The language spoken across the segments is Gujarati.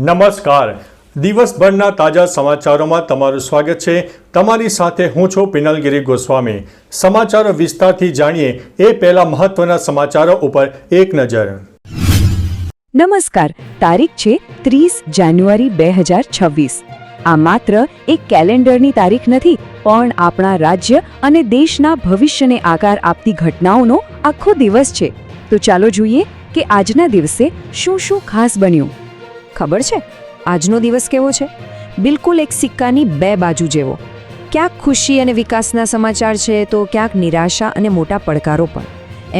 નમસ્કાર. દિવસભરના તાજા સમાચારોમાં તમારું સ્વાગત છે. તમારી સાથે હું છું પિનલગીરી ગોસ્વામી. સમાચારો વિસ્તારથી જાણીએ એ પહેલા મહત્વના સમાચારો ઉપર એક નજર. નમસ્કાર. તારીખ છે 30 જાન્યુઆરી 2026. આ માત્ર એક કેલેન્ડરની તારીખ નથી, પણ આપણા રાજ્ય અને દેશના ભવિષ્યને આકાર આપતી ઘટનાઓનો આખો દિવસ છે. તો ચાલો જોઈએ કે આજના દિવસે શું શું ખાસ બન્યું. ખબર છે આજનો દિવસ કેવો છે? બિલકુલ એક સિક્કાની બે બાજુ જેવો. ક્યાંક ખુશી અને વિકાસના સમાચાર છે, તો ક્યાંક નિરાશા અને મોટા પડકારો પણ.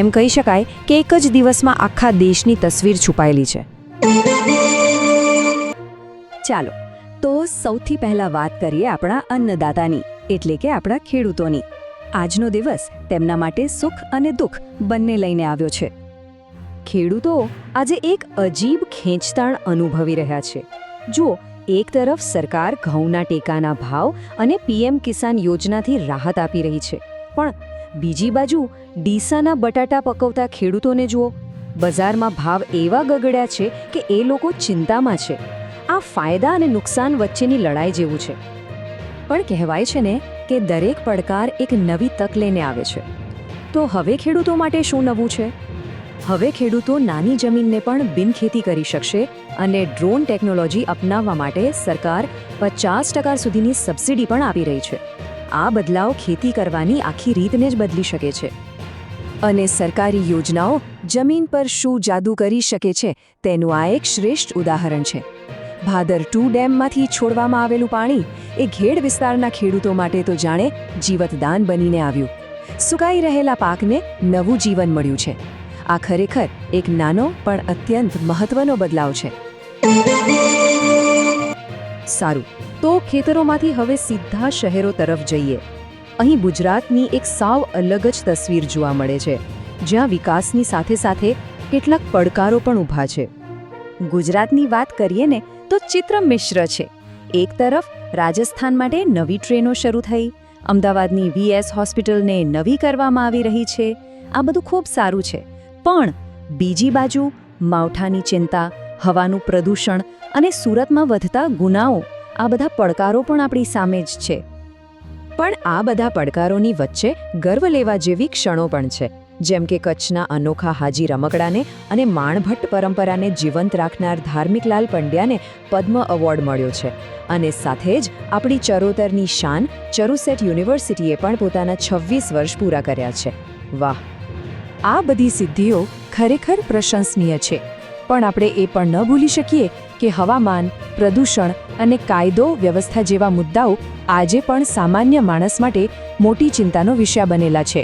એમ કહી શકાય કે એક જ દિવસમાં આખા દેશની તસવીર છુપાયેલી છે. ચાલો તો સૌથી પહેલા વાત કરીએ આપણા અન્નદાતાની, એટલે કે આપણા ખેડૂતોની. આજનો દિવસ તેમના માટે સુખ અને દુઃખ બંને લઈને આવ્યો છે. ખેડૂતો આજે એક અજીબ ખેંચતાણ અનુભવી રહ્યા છે. જુઓ, એક તરફ સરકાર ઘઉંના ટેકાના ભાવ અને પીએમ કિસાન યોજનાથી રાહત આપી રહી છે, પણ બીજી બાજુ ડીસાના બટાટા પકવતા ખેડૂતોને જુઓ, બજારમાં ભાવ એવા ગગડ્યા છે કે એ લોકો ચિંતામાં છે. આ ફાયદા અને નુકસાન વચ્ચેની લડાઈ જેવું છે. પણ કહેવાય છે ને કે દરેક પડકાર એક નવી તક લઈને આવે છે. તો હવે ખેડૂતો માટે શું નવું છે? હવે ખેડૂતો નાની જમીનને પણ બિનખેતી કરી શકશે અને ડ્રોન ટેકનોલોજી અપનાવવા માટે સરકાર 50% સુધીની સબસિડી પણ આપી રહી છે. આ બદલાવ ખેતી કરવાની આખી રીતને જ બદલી શકે છે. અને સરકારી યોજનાઓ જમીન પર શું જાદુ કરી શકે છે તેનું આ એક શ્રેષ્ઠ ઉદાહરણ છે. ભાદર 2 ડેમમાંથી છોડવામાં આવેલું પાણી એ ઘેડ વિસ્તારના ખેડૂતો માટે તો જાણે જીવતદાન બનીને આવ્યું. સુકાઈ રહેલા પાકને નવું જીવન મળ્યું છે. આ ખરેખર એક નાનો પણ અત્યંત મહત્વનો બદલાવ છે. સારું, તો ખેતરોમાંથી હવે સીધા શહેરો તરફ જઈએ. અહીં ગુજરાતની એક સાવ અલગ જ તસવીર જોવા મળે છે, જ્યાં વિકાસની સાથે સાથે કેટલાક પડકારો પણ ઊભા છે. ગુજરાતની વાત કરીએ ને તો ચિત્ર મિશ્ર છે. એક તરફ રાજસ્થાન માટે નવી ટ્રેનો શરૂ થઈ, અમદાવાદની VS હોસ્પિટલને નવી કરવામાં આવી રહી છે. આ બધું ખૂબ સારું છે. પણ બીજી બાજુ માવઠાની ચિંતા, હવાનું પ્રદૂષણ અને સુરતમાં વધતા ગુનાઓ, આ બધા પડકારો પણ આપણી સામે જ છે. પણ આ બધા પડકારોની વચ્ચે ગર્વ લેવા જેવી ક્ષણો પણ છે, જેમ કે કચ્છના અનોખા હાજી રમકડાને અને માણભટ્ટ પરંપરાને જીવંત રાખનાર ધાર્મિકલાલ પંડ્યાને પદ્મ એવોર્ડ મળ્યો છે. અને સાથે જ આપણી ચરોતરની શાન ચરુસેટ યુનિવર્સિટીએ પણ પોતાના 26 વર્ષ પૂરા કર્યા છે. વાહ! આ બધી સિદ્ધિઓ ખરેખર પ્રશંસનીય છે, પણ આપણે એ પણ ન ભૂલી શકીએ કે હવામાન, પ્રદૂષણ અને કાયદો વ્યવસ્થા જેવા મુદ્દાઓ આજે પણ સામાન્ય માણસ માટે મોટી ચિંતાનો વિષય બનેલા છે.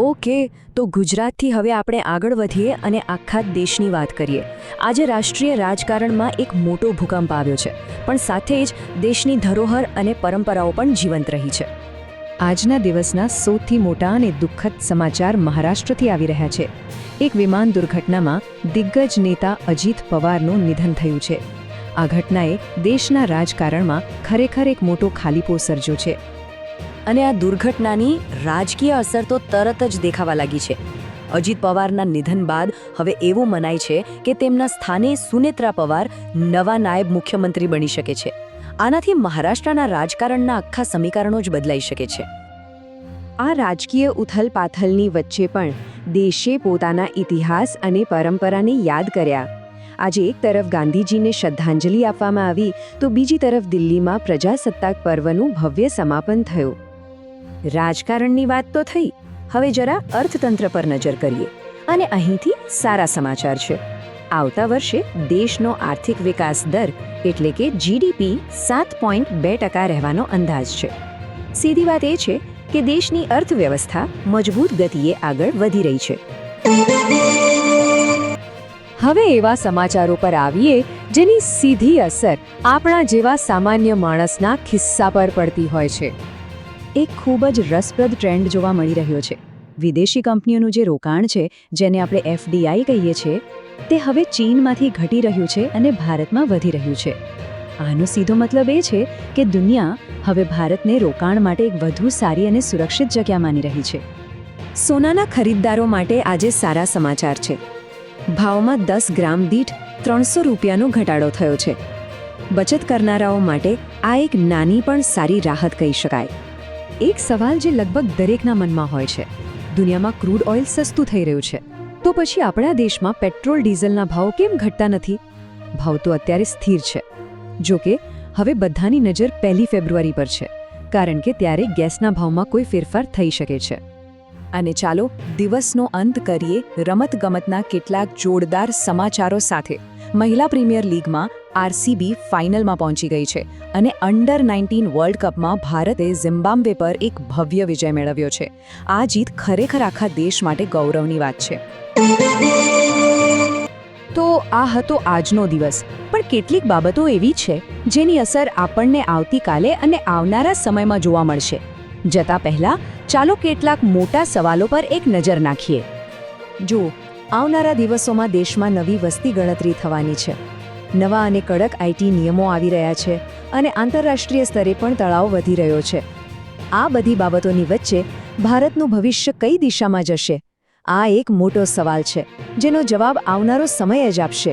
ઓકે, તો ગુજરાતથી હવે આપણે આગળ વધીએ અને આખા દેશની વાત કરીએ. આજે રાષ્ટ્રીય રાજકારણમાં એક મોટો ભૂકંપ આવ્યો છે, પણ સાથે જ દેશની ધરોહર અને પરંપરાઓ પણ જીવંત રહી છે. આજના દિવસના સૌથી મોટા અને દુઃખદ સમાચાર મહારાષ્ટ્રથી આવી રહ્યા છે. એક વિમાન દુર્ઘટનામાં દિગ્ગજ નેતા અજીત પવારનું નિધન થયું છે. આ ઘટનાએ દેશના રાજકારણમાં ખરેખર એક મોટો ખાલીપો સર્જ્યો છે. અને આ દુર્ઘટનાની રાજકીય અસર તો તરત જ દેખાવા લાગી છે. અજીત પવારના નિધન બાદ હવે એવું મનાય છે કે તેમના સ્થાને સુનેત્રા પવાર નવા નાયબ મુખ્યમંત્રી બની શકે છે. આનાથી મહારાષ્ટ્રના રાજકારણના આખા સમીકરણો જ બદલાઈ શકે છે. આ રાજકીય ઉથલપાથલની વચ્ચે પણ દેશે પોતાના ઇતિહાસ અને પરંપરાને યાદ કર્યા. આજે એક તરફ ગાંધીજીને શ્રદ્ધાંજલિ આપવામાં આવી, તો બીજી તરફ દિલ્હીમાં પ્રજાસત્તાક પર્વનું ભવ્ય સમાપન થયું. રાજકારણની વાત તો થઈ, હવે જરા અર્થતંત્ર પર નજર કરીએ. અને અહીંથી સારા સમાચાર છે. આવતા વર્ષે દેશનો આર્થિક વિકાસ દર એટલે કે GDP 7.2% રહેવાનો અંદાજ છે. સીધી વાત એ છે કે દેશની અર્થવ્યવસ્થા મજબૂત ગતિએ આગળ વધી રહી છે. હવે એવા સમાચારો પર આવીએ જેની સીધી અસર આપણા જેવા સામાન્ય માણસના ખિસ્સા પર પડતી હોય છે. એક ખૂબ જ રસપ્રદ ટ્રેન્ડ જોવા મળી રહ્યો છે. વિદેશી કંપનીઓનું જે રોકાણ છે, જેને આપણે FDI કહીએ છીએ, તે હવે ચીનમાંથી ઘટી રહ્યું છે અને ભારતમાં વધી રહ્યું છે. આનો સીધો મતલબ એ છે કે દુનિયા હવે ભારતને રોકાણ માટે એક વધુ સારી અને સુરક્ષિત જગ્યા માની રહી છે. સોનાના ખરીદદારો માટે આજે સારા સમાચાર છે. ભાવમાં 10 ગ્રામ દીઠ 300 રૂપિયાનો ઘટાડો થયો છે. બચત કરનારાઓ માટે આ એક નાની પણ સારી રાહત કહી શકાય. એક સવાલ જે લગભગ દરેકના મનમાં હોય છે, દુનિયામાં ક્રૂડ ઓઇલ સસ્તું થઈ રહ્યું છે, તો પછી આપણા દેશમાં પેટ્રોલ ડીઝલના ભાવ કેમ ઘટતા નથી? ભાવ તો અત્યારે સ્થિર છે. જો કે હવે બધાની નજર 1 ફેબ્રુઆરી પર છે, કારણ કે ત્યારે ગેસના ભાવમાં કોઈ ફેરફાર થઈ શકે છે. અને ચાલો દિવસનો અંત કરીએ રમતગમતના કેટલાક જોરદાર સમાચારો સાથે. મહિલા પ્રીમિયર લીગમાં આરસીબી ફાઇનલમાં પહોંચી ગઈ છે અને અંડર 19 વર્લ્ડ કપમાં ભારતે ઝિમ્બાબ્વે પર એક ભવ્ય વિજય મેળવ્યો છે. આ જીત ખરેખર આખા દેશ માટે ગૌરવની વાત છે. તો આ હતો આજનો દિવસ, પણ કેટલીક બાબતો એવી છે જેની અસર આપણને આવતીકાલે અને આવનારા સમયમાં જોવા મળશે. જતા પહેલા ચાલો કેટલાક મોટા સવાલો પર એક નજર નાખીએ. જો આવનારા દિવસોમાં દેશમાં નવી વસ્તી ગણતરી થવાની છે, નવા અને કડક આઈટી નિયમો આવી રહ્યા છે અને આંતરરાષ્ટ્રીય સ્તરે પણ તણાવ વધી રહ્યો છે. આ બધી બાબતોની વચ્ચે ભારતનું ભવિષ્ય કઈ દિશામાં જશે? આ એક મોટો સવાલ છે જેનો જવાબ આવનારો સમય જ આપશે.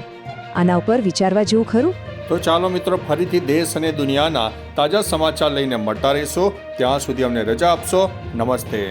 આના ઉપર વિચારવા જેવું ખરું? તો ચાલો મિત્રો, ફરીથી દેશ અને દુનિયાના તાજા સમાચાર લઈને મળતા રહીશું. ત્યાં સુધી અમને રજા આપશો. નમસ્તે.